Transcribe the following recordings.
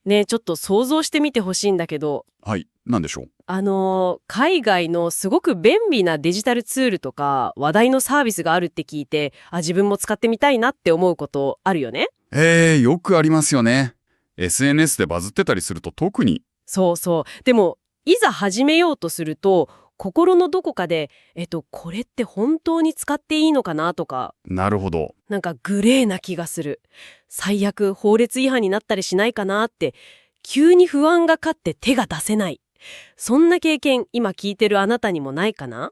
ねえ、ちょっと想像してみてほしいんだけど、はい、なんでしょう。海外のすごく便利なデジタルツールとか話題のサービスがあるって聞いて、自分も使ってみたいなって思うことあるよね。よくありますよね。SNS でバズってたりすると特に。そうそう。でも、いざ始めようとすると、心のどこかで、これって本当に使っていいのかなとか、なるほど。なんかグレーな気がする。最悪法律違反になったりしないかなって、急に不安が勝って手が出せない。そんな経験、今聞いてるあなたにもないかな？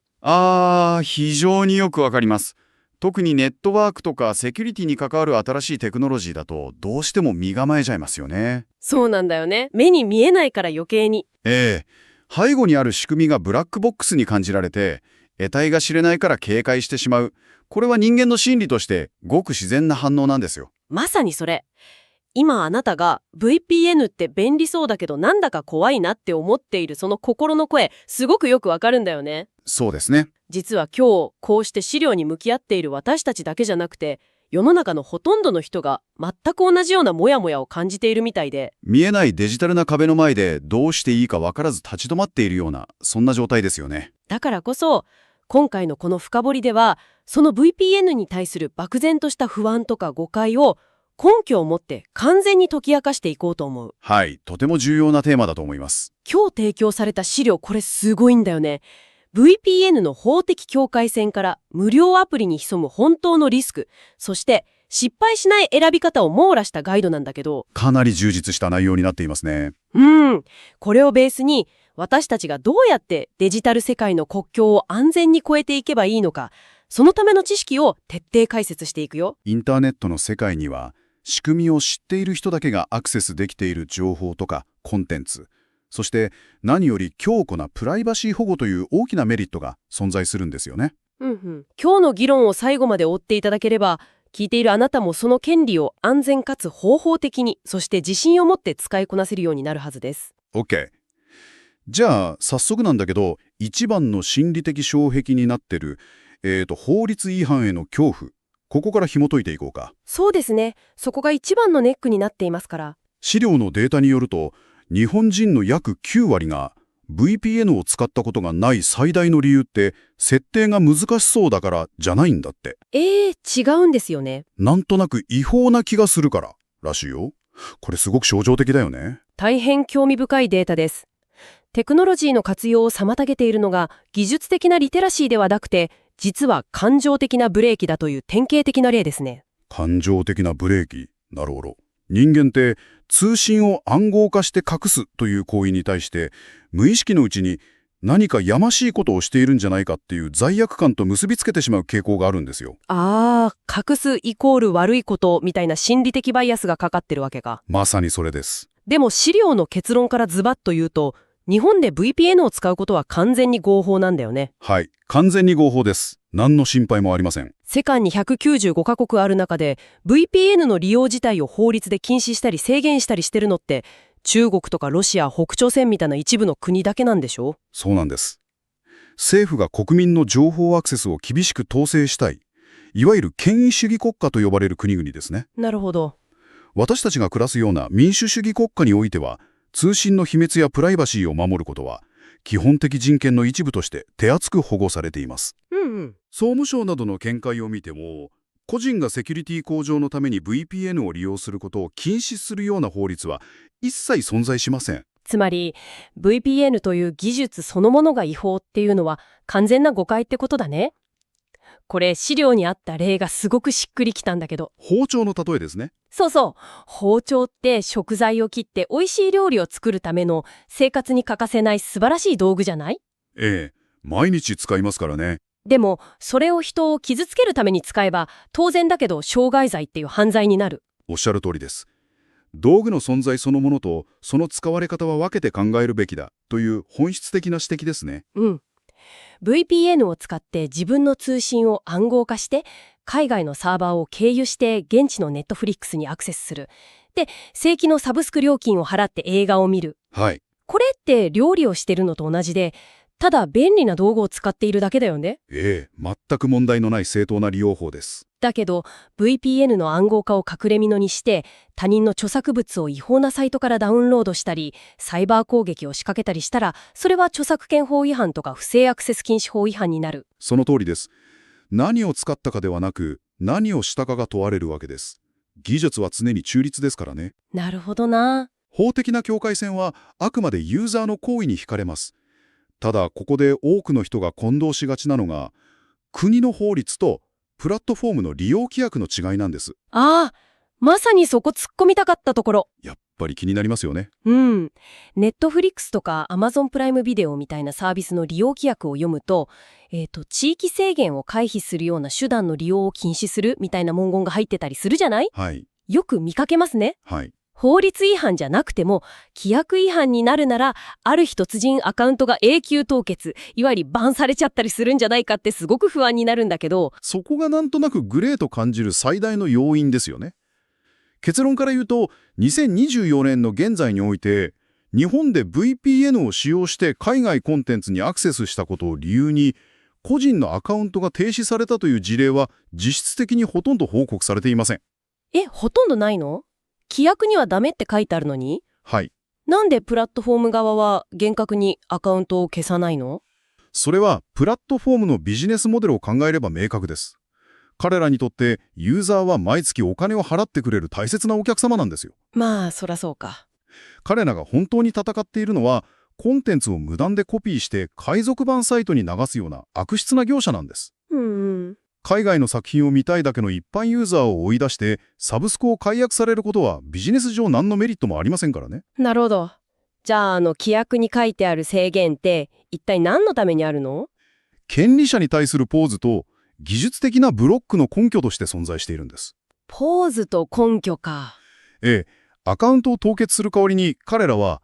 非常によくわかります。特にネットワークとかセキュリティに関わる新しいテクノロジーだとどうしても身構えちゃいますよね。そうなんだよね。目に見えないから余計に。背後にある仕組みがブラックボックスに感じられて、得体が知れないから警戒してしまう。これは人間の心理としてごく自然な反応なんですよ。まさにそれ。今あなたが VPN って便利そうだけどなんだか怖いなって思っているその心の声、すごくよくわかるんだよね。そうですね。実は今日こうして資料に向き合っている私たちだけじゃなくて、世の中のほとんどの人が全く同じようなモヤモヤを感じているみたいで。見えないデジタルな壁の前でどうしていいか分からず立ち止まっているような、そんな状態ですよね。だからこそ、今回のこの深掘りでは、その VPN に対する漠然とした不安とか誤解を根拠を持って完全に解き明かしていこうと思う。はい、とても重要なテーマだと思います。今日提供された資料、これすごいんだよね。VPN の法的境界線から無料アプリに潜む本当のリスク、そして失敗しない選び方を網羅したガイドなんだけど、かなり充実した内容になっていますね。これをベースに私たちがどうやってデジタル世界の国境を安全に越えていけばいいのか、そのための知識を徹底解説していくよ。インターネットの世界には、仕組みを知っている人だけがアクセスできている情報とかコンテンツ、そして何より強固なプライバシー保護という大きなメリットが存在するんですよね。今日の議論を最後まで追っていただければ、聞いているあなたもその権利を安全かつ方法的に、そして自信を持って使いこなせるようになるはずです。OK。じゃあ早速なんだけど、一番の心理的障壁になってる、法律違反への恐怖、ここから紐解いていこうか。そうですね。そこが一番のネックになっていますから。資料のデータによると、日本人の約9割が VPN を使ったことがない最大の理由って、設定が難しそうだからじゃないんだって。違うんですよね。なんとなく違法な気がするかららしいよ。これすごく象徴的だよね。大変興味深いデータです。テクノロジーの活用を妨げているのが技術的なリテラシーではなくて、実は感情的なブレーキだという典型的な例ですね。感情的なブレーキ。なるほど。人間って通信を暗号化して隠すという行為に対して無意識のうちに何かやましいことをしているんじゃないかっていう罪悪感と結びつけてしまう傾向があるんですよ。隠すイコール悪いことみたいな心理的バイアスがかかってるわけか。まさにそれです。でも資料の結論からズバッと言うと、日本で VPN を使うことは完全に合法なんだよね。はい、完全に合法です。何の心配もありません。世界に195カ国ある中で VPN の利用自体を法律で禁止したり制限したりしてるのって中国とかロシア、北朝鮮みたいな一部の国だけなんでしょ？そうなんです。政府が国民の情報アクセスを厳しく統制したい、いわゆる権威主義国家と呼ばれる国々ですね。なるほど。私たちが暮らすような民主主義国家においては、通信の秘密やプライバシーを守ることは基本的人権の一部として手厚く保護されています。総務省などの見解を見ても、個人がセキュリティ向上のために VPN を利用することを禁止するような法律は一切存在しません。つまり VPN という技術そのものが違法っていうのは完全な誤解ってことだね。これ資料にあった例がすごくしっくりきたんだけど。包丁の例えですね。そうそう。包丁って食材を切って美味しい料理を作るための生活に欠かせない素晴らしい道具じゃない？毎日使いますからね。でもそれを人を傷つけるために使えば当然だけど傷害罪っていう犯罪になる。おっしゃる通りです。道具の存在そのものとその使われ方は分けて考えるべきだという本質的な指摘ですね。VPN を使って自分の通信を暗号化して海外のサーバーを経由して現地のネットフリックスにアクセスする。で、正規のサブスク料金を払って映画を見る。はい。これって料理をしてるのと同じで、ただ便利な道具を使っているだけだよね。全く問題のない正当な利用法です。だけど VPN の暗号化を隠れ蓑にして他人の著作物を違法なサイトからダウンロードしたりサイバー攻撃を仕掛けたりしたら、それは著作権法違反とか不正アクセス禁止法違反になる。その通りです。何を使ったかではなく、何をしたかが問われるわけです。技術は常に中立ですからね。なるほどな。法的な境界線はあくまでユーザーの行為に惹かれます。ただ、ここで多くの人が混同しがちなのが、国の法律とプラットフォームの利用規約の違いなんです。ああ、まさにそこ突っ込みたかったところ。やっぱり気になりますよね。うん。ネットフリックスとか Amazon プライムビデオみたいなサービスの利用規約を読むと、地域制限を回避するような手段の利用を禁止するみたいな文言が入ってたりするじゃない？はい。よく見かけますね。はい。法律違反じゃなくても、規約違反になるなら、ある日突然アカウントが永久凍結、いわゆるバンされちゃったりするんじゃないかってすごく不安になるんだけど、そこがなんとなくグレーと感じる最大の要因ですよね。結論から言うと、2024年の現在において、日本で VPN を使用して海外コンテンツにアクセスしたことを理由に、個人のアカウントが停止されたという事例は実質的にほとんど報告されていません。ほとんどないの？規約にはダメって書いてあるのに？はい。なんでプラットフォーム側は厳格にアカウントを消さないの？それはプラットフォームのビジネスモデルを考えれば明確です。彼らにとってユーザーは毎月お金を払ってくれる大切なお客様なんですよ。まあ、そらそうか。彼らが本当に戦っているのは、コンテンツを無断でコピーして海賊版サイトに流すような悪質な業者なんです。うん。海外の作品を見たいだけの一般ユーザーを追い出してサブスクを解約されることはビジネス上何のメリットもありませんからね。なるほど。じゃあ、規約に書いてある制限って一体何のためにあるの？権利者に対するポーズと技術的なブロックの根拠として存在しているんです。ポーズと根拠か。アカウントを凍結する代わりに彼らは、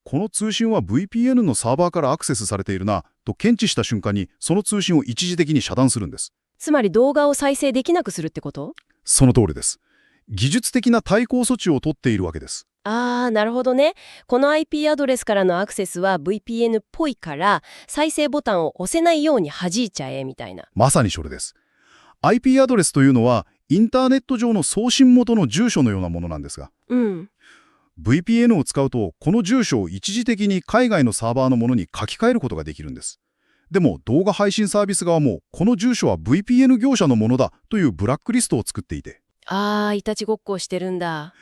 この通信は VPN のサーバーからアクセスされているなと検知した瞬間にその通信を一時的に遮断するんです。つまり動画を再生できなくするってこと？その通りです。技術的な対抗措置を取っているわけです。なるほどね。この IP アドレスからのアクセスは VPN っぽいから再生ボタンを押せないように弾いちゃえみたいな。まさにそれです。IP アドレスというのはインターネット上の送信元の住所のようなものなんですが、VPN を使うとこの住所を一時的に海外のサーバーのものに書き換えることができるんです。でも動画配信サービス側もこの住所は VPN 業者のものだというブラックリストを作っていて。いたちごっこをしてるんだ。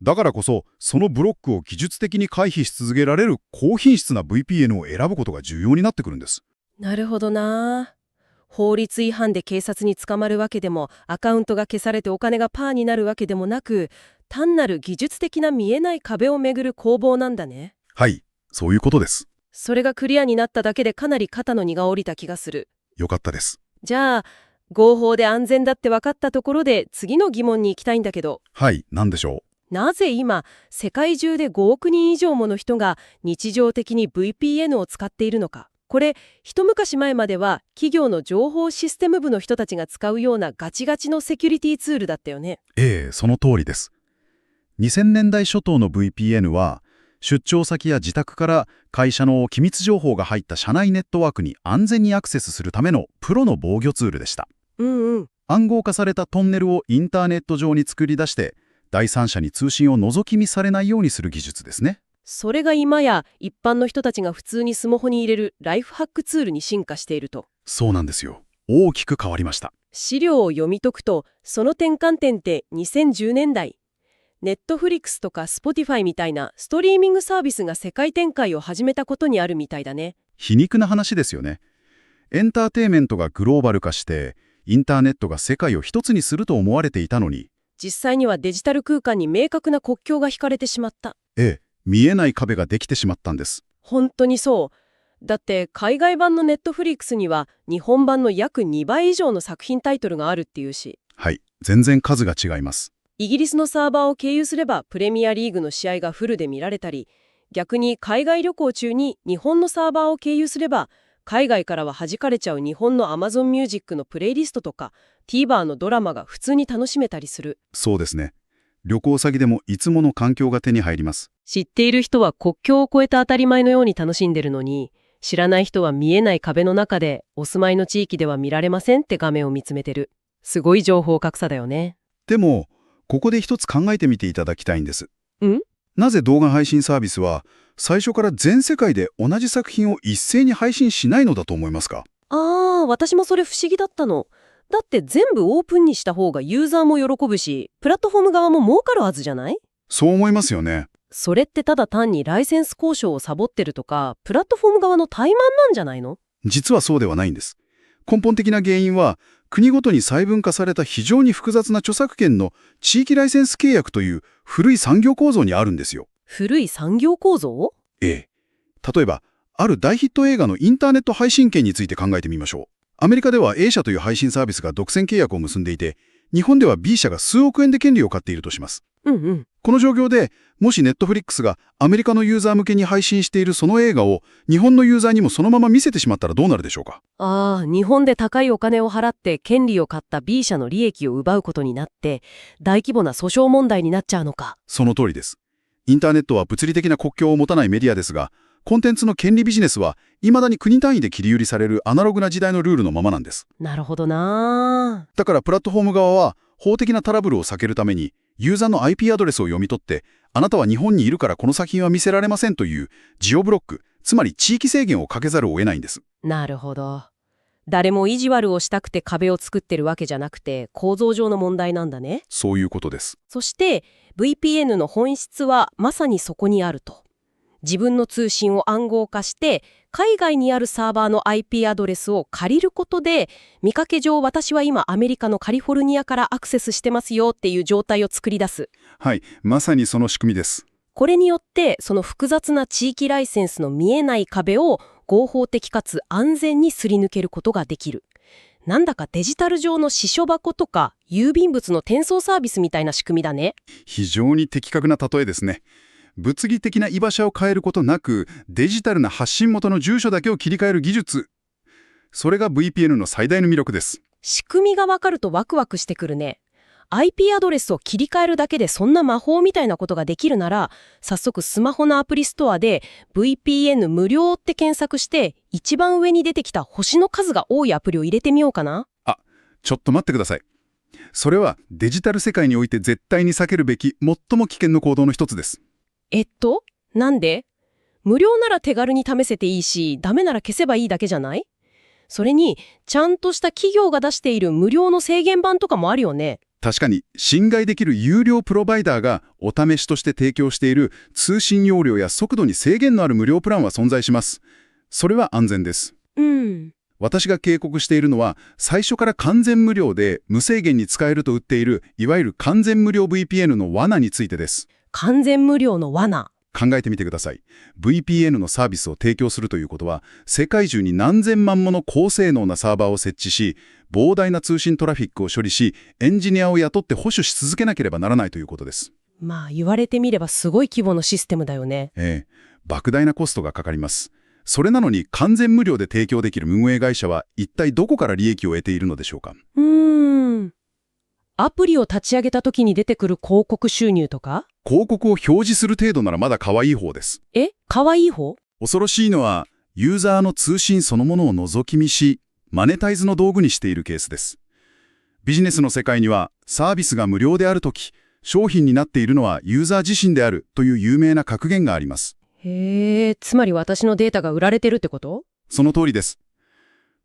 だからこそそのブロックを技術的に回避し続けられる高品質な VPN を選ぶことが重要になってくるんです。なるほどな。法律違反で警察に捕まるわけでも、アカウントが消されてお金がパーになるわけでもなく、単なる技術的な見えない壁をめぐる攻防なんだね。はい、そういうことです。それがクリアになっただけでかなり肩の荷が下りた気がする。よかったです。じゃあ、合法で安全だって分かったところで次の疑問に行きたいんだけど。はい、何でしょう。なぜ今、世界中で5億人以上もの人が日常的に VPN を使っているのか。これ、一昔前までは企業の情報システム部の人たちが使うようなガチガチのセキュリティツールだったよね。その通りです。2000年代初頭の VPN は、出張先や自宅から会社の機密情報が入った社内ネットワークに安全にアクセスするためのプロの防御ツールでした。暗号化されたトンネルをインターネット上に作り出して、第三者に通信を覗き見されないようにする技術ですね。それが今や一般の人たちが普通にスマホに入れるライフハックツールに進化していると。そうなんですよ。大きく変わりました。資料を読み解くと、その転換点って2010年代。ネットフリックスとか Spotify みたいなストリーミングサービスが世界展開を始めたことにあるみたいだね。皮肉な話ですよね。エンターテインメントがグローバル化して、インターネットが世界を一つにすると思われていたのに、実際にはデジタル空間に明確な国境が引かれてしまった。見えない壁ができてしまったんです。本当にそう。だって海外版のネットフリックスには日本版の約2倍以上の作品タイトルがあるっていうし。はい、全然数が違います。イギリスのサーバーを経由すればプレミアリーグの試合がフルで見られたり、逆に海外旅行中に日本のサーバーを経由すれば海外からは弾かれちゃう日本の Amazon Music のプレイリストとか TVer のドラマが普通に楽しめたりする。そうですね。旅行先でもいつもの環境が手に入ります。知っている人は国境を越えた当たり前のように楽しんでるのに、知らない人は見えない壁の中でお住まいの地域では見られませんって画面を見つめてる。すごい情報格差だよね。でも、ここで一つ考えてみていただきたいんです。ん？なぜ動画配信サービスは、最初から全世界で同じ作品を一斉に配信しないのだと思いますか？私もそれ不思議だったの。だって全部オープンにした方がユーザーも喜ぶし、プラットフォーム側も儲かるはずじゃない？そう思いますよね。それってただ単にライセンス交渉をサボってるとか、プラットフォーム側の怠慢なんじゃないの？実はそうではないんです。根本的な原因は、国ごとに細分化された非常に複雑な著作権の地域ライセンス契約という古い産業構造にあるんですよ。古い産業構造？ええ。例えば、ある大ヒット映画のインターネット配信権について考えてみましょう。アメリカでは A 社という配信サービスが独占契約を結んでいて、日本では B 社が数億円で権利を買っているとします。この状況で、もしネットフリックスがアメリカのユーザー向けに配信しているその映画を日本のユーザーにもそのまま見せてしまったらどうなるでしょうか？日本で高いお金を払って権利を買った B 社の利益を奪うことになって、大規模な訴訟問題になっちゃうのか。その通りです。インターネットは物理的な国境を持たないメディアですが、コンテンツの権利ビジネスは未だに国単位で切り売りされるアナログな時代のルールのままなんです。なるほどな。だからプラットフォーム側は法的なトラブルを避けるためにユーザーの IP アドレスを読み取って、あなたは日本にいるからこの作品は見せられませんというジオブロック、つまり地域制限をかけざるを得ないんです。なるほど。誰も意地悪をしたくて壁を作ってるわけじゃなくて、構造上の問題なんだね。そういうことです。そして VPN の本質はまさにそこにあると。自分の通信を暗号化して海外にあるサーバーの IP アドレスを借りることで、見かけ上私は今アメリカのカリフォルニアからアクセスしてますよっていう状態を作り出す。はい、まさにその仕組みです。これによってその複雑な地域ライセンスの見えない壁を合法的かつ安全にすり抜けることができる。なんだかデジタル上の私書箱とか郵便物の転送サービスみたいな仕組みだね。非常に的確な例えですね。物理的な居場所を変えることなく、デジタルな発信元の住所だけを切り替える技術。それが VPN の最大の魅力です。仕組みがわかるとワクワクしてくるね。IP アドレスを切り替えるだけでそんな魔法みたいなことができるなら、早速スマホのアプリストアで VPN 無料って検索して、一番上に出てきた星の数が多いアプリを入れてみようかな。ちょっと待ってください。それはデジタル世界において絶対に避けるべき最も危険な行動の一つです。なんで？無料なら手軽に試せていいし、ダメなら消せばいいだけじゃない？それに、ちゃんとした企業が出している無料の制限版とかもあるよね。確かに、侵害できる有料プロバイダーがお試しとして提供している通信容量や速度に制限のある無料プランは存在します。それは安全です。私が警告しているのは、最初から完全無料で無制限に使えると売っている、いわゆる完全無料 VPN の罠についてです。完全無料の罠。考えてみてください。VPN のサービスを提供するということは、世界中に何千万もの高性能なサーバーを設置し、膨大な通信トラフィックを処理し、エンジニアを雇って保守し続けなければならないということです。言われてみればすごい規模のシステムだよね。莫大なコストがかかります。それなのに完全無料で提供できる運営会社は一体どこから利益を得ているのでしょうか？アプリを立ち上げた時に出てくる広告収入とか？広告を表示する程度ならまだ可愛い方です。可愛い方？恐ろしいのは、ユーザーの通信そのものを覗き見し、マネタイズの道具にしているケースです。ビジネスの世界には、サービスが無料であるとき、商品になっているのはユーザー自身であるという有名な格言があります。つまり私のデータが売られてるってこと？その通りです。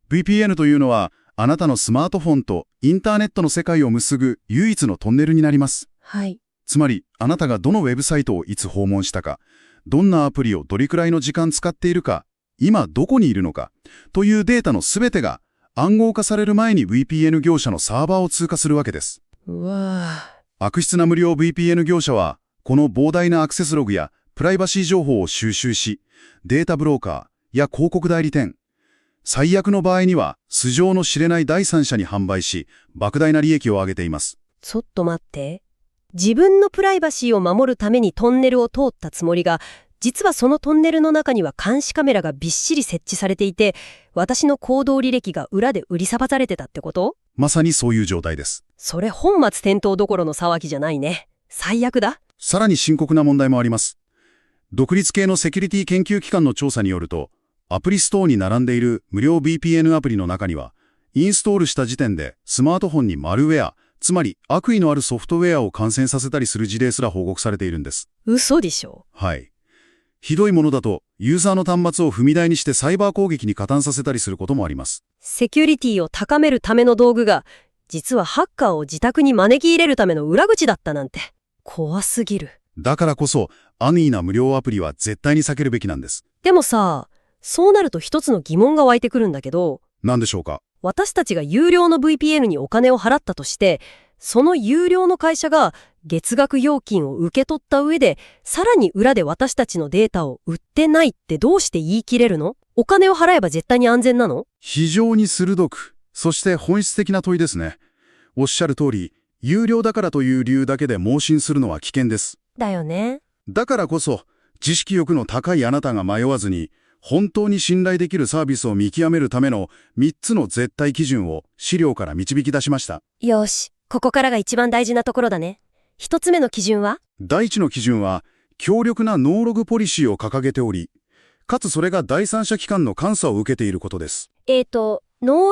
VPN というのは、あなたのスマートフォンとインターネットの世界を結ぶ唯一のトンネルになります。つまり、あなたがどのウェブサイトをいつ訪問したか、どんなアプリをどれくらいの時間使っているか、今どこにいるのか、というデータのすべてが暗号化される前に VPN 業者のサーバーを通過するわけです。悪質な無料 VPN 業者は、この膨大なアクセスログやプライバシー情報を収集し、データブローカーや広告代理店、最悪の場合には素性の知れない第三者に販売し、莫大な利益を上げています。ちょっと待って。自分のプライバシーを守るためにトンネルを通ったつもりが、実はそのトンネルの中には監視カメラがびっしり設置されていて、私の行動履歴が裏で売りさばされてたってこと？まさにそういう状態です。それ本末転倒どころの騒ぎじゃないね。最悪だ。さらに深刻な問題もあります。独立系のセキュリティ研究機関の調査によると、アプリストアに並んでいる無料 VPN アプリの中には、インストールした時点でスマートフォンにマルウェア、つまり悪意のあるソフトウェアを感染させたりする事例すら報告されているんです。嘘でしょ。はい。ひどいものだと、ユーザーの端末を踏み台にしてサイバー攻撃に加担させたりすることもあります。セキュリティを高めるための道具が、実はハッカーを自宅に招き入れるための裏口だったなんて、怖すぎる。だからこそ、安易な無料アプリは絶対に避けるべきなんです。でもさ、そうなると一つの疑問が湧いてくるんだけど、何でしょうか。私たちが有料の VPN にお金を払ったとして、その有料の会社が月額料金を受け取った上で、さらに裏で私たちのデータを売ってないってどうして言い切れるの？お金を払えば絶対に安全なの？非常に鋭く、そして本質的な問いですね。おっしゃる通り、有料だからという理由だけで盲信するのは危険です。だよね。だからこそ、知識欲の高いあなたが迷わずに、本当に信頼できるサービスを見極めるための3つの絶対基準を資料から導き出しました。よし、ここからが一番大事なところだね。1つ目の基準は？第一の基準は、強力なノーログポリシーを掲げており、かつそれが第三者機関の監査を受けていることです。ノ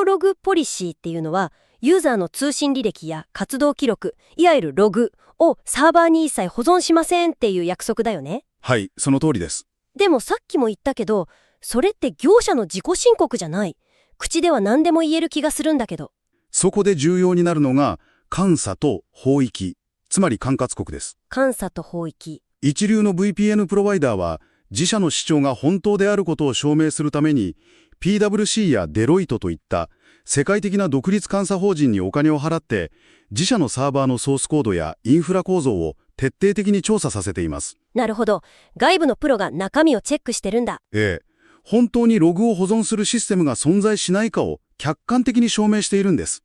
ーログポリシーっていうのは、ユーザーの通信履歴や活動記録、いわゆるログをサーバーに一切保存しませんっていう約束だよね。はい、その通りです。でもさっきも言ったけど、それって業者の自己申告じゃない。口では何でも言える気がするんだけど。そこで重要になるのが、監査と法域、つまり管轄国です。監査と法域。一流の VPN プロバイダーは、自社の主張が本当であることを証明するために、PwC やデロイトといった世界的な独立監査法人にお金を払って、自社のサーバーのソースコードやインフラ構造を徹底的に調査させています。なるほど。外部のプロが中身をチェックしてるんだ。ええ。本当にログを保存するシステムが存在しないかを客観的に証明しているんです。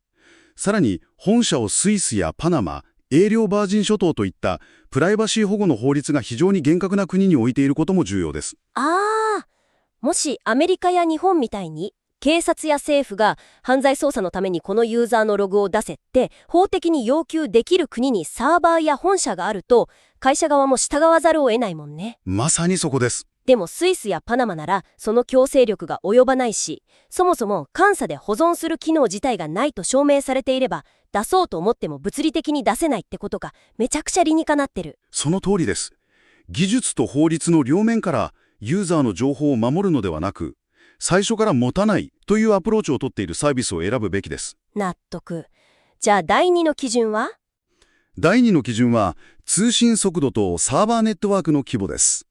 さらに、本社をスイスやパナマ、英領バージン諸島といったプライバシー保護の法律が非常に厳格な国に置いていることも重要です。もしアメリカや日本みたいに警察や政府が犯罪捜査のためにこのユーザーのログを出せって法的に要求できる国にサーバーや本社があると、会社側も従わざるを得ないもんね。まさにそこです。でもスイスやパナマならその強制力が及ばないし、そもそも監査で保存する機能自体がないと証明されていれば、出そうと思っても物理的に出せないってことがめちゃくちゃ理にかなってる。その通りです。技術と法律の両面からユーザーの情報を守るのではなく、最初から持たないというアプローチを取っているサービスを選ぶべきです。納得。じゃあ第2の基準は？第2の基準は通信速度とサーバーネットワークの規模です。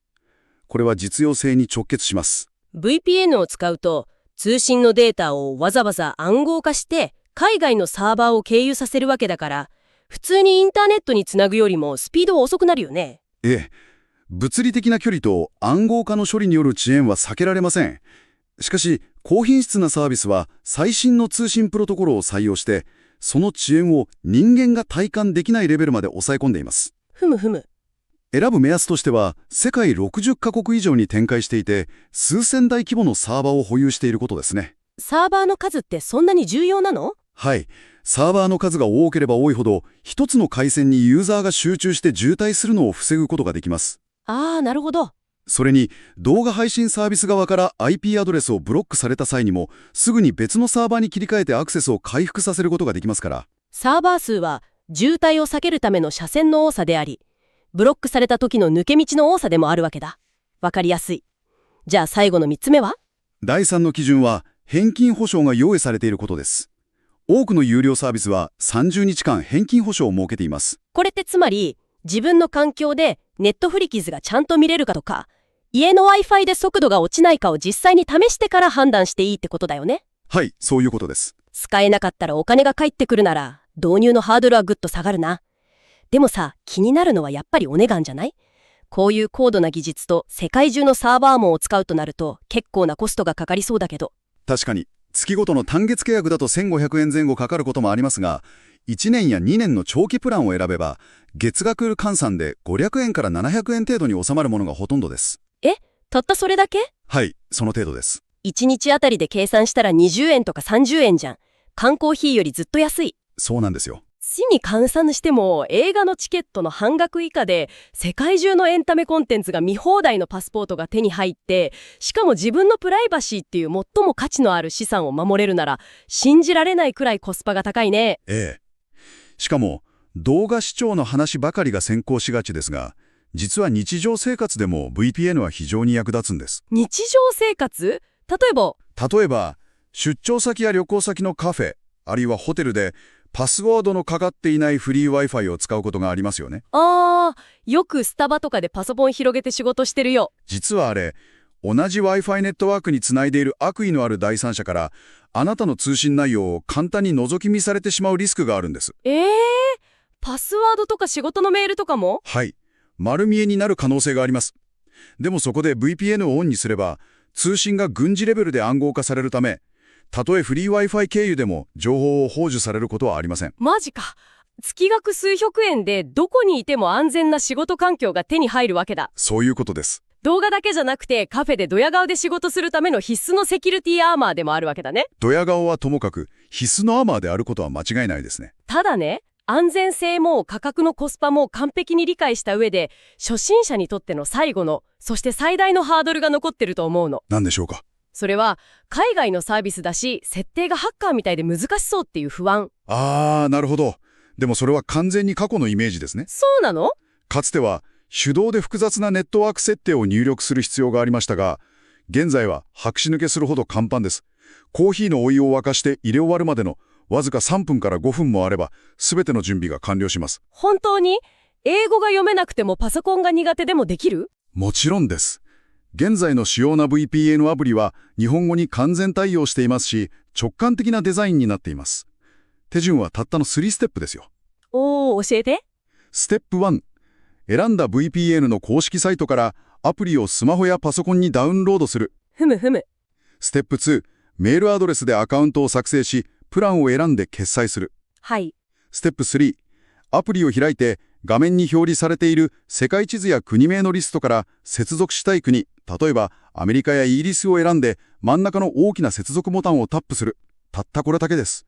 これは実用性に直結します。VPN を使うと通信のデータをわざわざ暗号化して海外のサーバーを経由させるわけだから、普通にインターネットにつなぐよりもスピードは遅くなるよね。ええ。物理的な距離と暗号化の処理による遅延は避けられません。しかし、高品質なサービスは最新の通信プロトコルを採用して、その遅延を人間が体感できないレベルまで抑え込んでいます。ふむふむ。選ぶ目安としては、世界60カ国以上に展開していて、数千台規模のサーバーを保有していることですね。サーバーの数ってそんなに重要なの？はい。サーバーの数が多ければ多いほど、一つの回線にユーザーが集中して渋滞するのを防ぐことができます。なるほど。それに、動画配信サービス側から IP アドレスをブロックされた際にも、すぐに別のサーバーに切り替えてアクセスを回復させることができますから。サーバー数は渋滞を避けるための斜線の多さであり、ブロックされた時の抜け道の多さでもあるわけだ。わかりやすい。じゃあ最後の3つ目は？第3の基準は、返金保証が用意されていることです。多くの有料サービスは30日間返金保証を設けています。これってつまり、自分の環境でネットフリキズがちゃんと見れるかとか、家の Wi-Fi で速度が落ちないかを実際に試してから判断していいってことだよね。はい、そういうことです。使えなかったらお金が返ってくるなら、導入のハードルはぐっと下がるな。でもさ、気になるのはやっぱりお値段じゃない？こういう高度な技術と世界中のサーバー網を使うとなると結構なコストがかかりそうだけど。確かに、月ごとの単月契約だと1500円前後かかることもありますが、1年や2年の長期プランを選べば、月額換算で500円から700円程度に収まるものがほとんどです。たったそれだけ？はい、その程度です。1日あたりで計算したら20円とか30円じゃん。缶コーヒーよりずっと安い。そうなんですよ。年に換算しても映画のチケットの半額以下で世界中のエンタメコンテンツが見放題のパスポートが手に入って、しかも自分のプライバシーっていう最も価値のある資産を守れるなら信じられないくらいコスパが高いね。ええ。しかも動画視聴の話ばかりが先行しがちですが、実は日常生活でも VPN は非常に役立つんです。日常生活？例えば出張先や旅行先のカフェ、あるいはホテルでパスワードのかかっていないフリー Wi-Fi を使うことがありますよね。よくスタバとかでパソコン広げて仕事してるよ。実はあれ、同じ Wi-Fi ネットワークにつないでいる悪意のある第三者からあなたの通信内容を簡単に覗き見されてしまうリスクがあるんです。パスワードとか仕事のメールとかも？はい。丸見えになる可能性があります。でもそこで VPN をオンにすれば、通信が軍事レベルで暗号化されるため、たとえフリー Wi-Fi 経由でも情報を傍受されることはありません。マジか。月額数百円でどこにいても安全な仕事環境が手に入るわけだ。そういうことです。動画だけじゃなくてカフェでドヤ顔で仕事するための必須のセキュリティアーマーでもあるわけだね。ドヤ顔はともかく必須のアーマーであることは間違いないですね。ただね、安全性も価格のコスパも完璧に理解した上で、初心者にとっての最後の、そして最大のハードルが残ってると思うの。何でしょうか？それは海外のサービスだし、設定がハッカーみたいで難しそうっていう不安。なるほど。でもそれは完全に過去のイメージですね。そうなの？かつては手動で複雑なネットワーク設定を入力する必要がありましたが、現在は拍子抜けするほど簡単です。コーヒーのお湯を沸かして入れ終わるまでのわずか3分から5分もあれば、すべての準備が完了します。本当に？英語が読めなくてもパソコンが苦手でもできる？もちろんです。現在の主要な VPN アプリは日本語に完全対応していますし、直感的なデザインになっています。手順はたったの3ステップですよ。教えて。ステップ1、選んだ VPN の公式サイトからアプリをスマホやパソコンにダウンロードする。ステップ2、メールアドレスでアカウントを作成し、プランを選んで決済する。はい。ステップ3、アプリを開いて画面に表示されている世界地図や国名のリストから接続したい国、例えばアメリカやイギリスを選んで真ん中の大きな接続ボタンをタップする。たったこれだけです。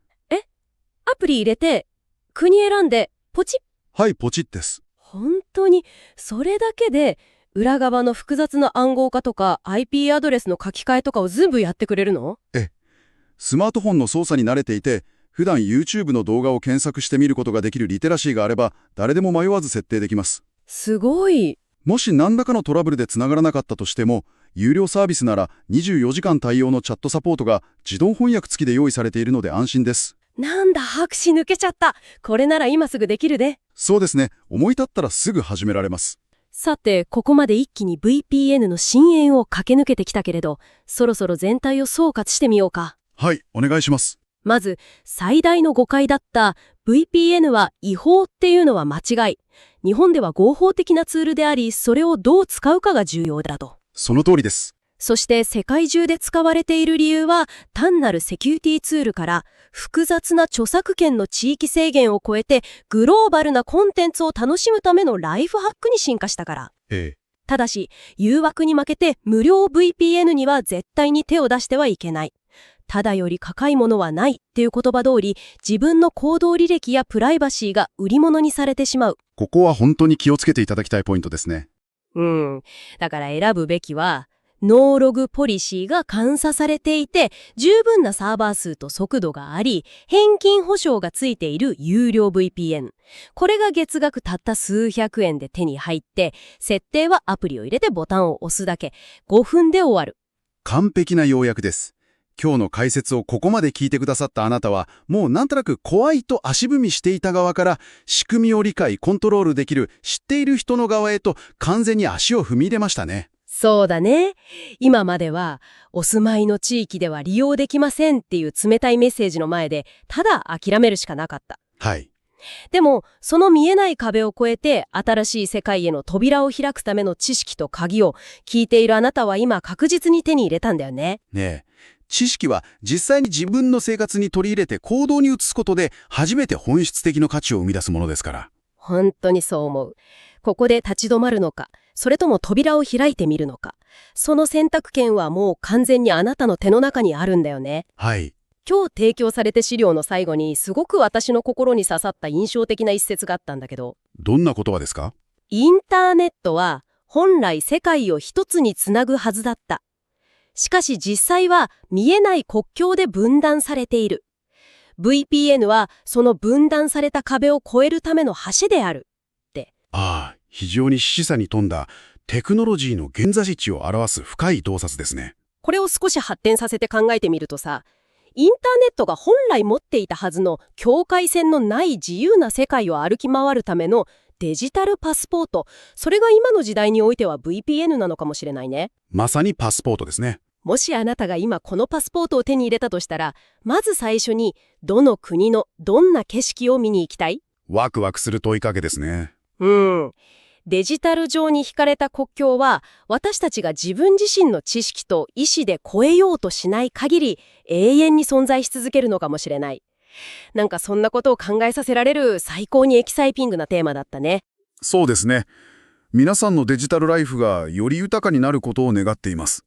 アプリ入れて、国選んで、ポチッ。はい、ポチッです。本当に、それだけで、裏側の複雑な暗号化とか IP アドレスの書き換えとかを全部やってくれるの？スマートフォンの操作に慣れていて、普段 YouTube の動画を検索してみることができるリテラシーがあれば、誰でも迷わず設定できます。すごい。もし何らかのトラブルで繋がらなかったとしても、有料サービスなら24時間対応のチャットサポートが自動翻訳付きで用意されているので安心です。なんだ、拍手抜けちゃった。これなら今すぐできるね。そうですね。思い立ったらすぐ始められます。さて、ここまで一気に VPN の深淵を駆け抜けてきたけれど、そろそろ全体を総括してみようか。はい、お願いします。まず、最大の誤解だった VPN は違法っていうのは間違い。日本では合法的なツールであり、それをどう使うかが重要だと。その通りです。そして世界中で使われている理由は、単なるセキュリティツールから複雑な著作権の地域制限を超えてグローバルなコンテンツを楽しむためのライフハックに進化したから。ただし、誘惑に負けて無料 VPN には絶対に手を出してはいけない。ただより高いものはないっていう言葉通り、自分の行動履歴やプライバシーが売り物にされてしまう。ここは本当に気をつけていただきたいポイントですね。だから選ぶべきは、ノーログポリシーが監査されていて、十分なサーバー数と速度があり、返金保証がついている有料 VPN。これが月額たった数百円で手に入って、設定はアプリを入れてボタンを押すだけ。5分で終わる。完璧な要約です。今日の解説をここまで聞いてくださったあなたは、もうなんとなく怖いと足踏みしていた側から、仕組みを理解、コントロールできる、知っている人の側へと完全に足を踏み入れましたね。そうだね。今までは、お住まいの地域では利用できませんっていう冷たいメッセージの前で、ただ諦めるしかなかった。はい。でも、その見えない壁を越えて、新しい世界への扉を開くための知識と鍵を、聞いているあなたは今確実に手に入れたんだよね。ねえ。知識は実際に自分の生活に取り入れて行動に移すことで、初めて本質的な価値を生み出すものですから。本当にそう思う。ここで立ち止まるのか、それとも扉を開いてみるのか。その選択権はもう完全にあなたの手の中にあるんだよね。はい。今日提供された資料の最後にすごく私の心に刺さった印象的な一節があったんだけど、どんな言葉ですか？インターネットは本来世界を一つにつなぐはずだった。しかし実際は見えない国境で分断されている。VPN はその分断された壁を越えるための橋である。って。ああ、非常に示唆に富んだテクノロジーの現在地を表す深い洞察ですね。これを少し発展させて考えてみるとさ、インターネットが本来持っていたはずの境界線のない自由な世界を歩き回るためのデジタルパスポート、それが今の時代においては VPN なのかもしれないね。まさにパスポートですね。もしあなたが今このパスポートを手に入れたとしたら、まず最初にどの国のどんな景色を見に行きたい？ワクワクする問いかけですね。デジタル上に引かれた国境は、私たちが自分自身の知識と意思で越えようとしない限り、永遠に存在し続けるのかもしれない。なんかそんなことを考えさせられる最高にエキサイピングなテーマだったね。そうですね。皆さんのデジタルライフがより豊かになることを願っています。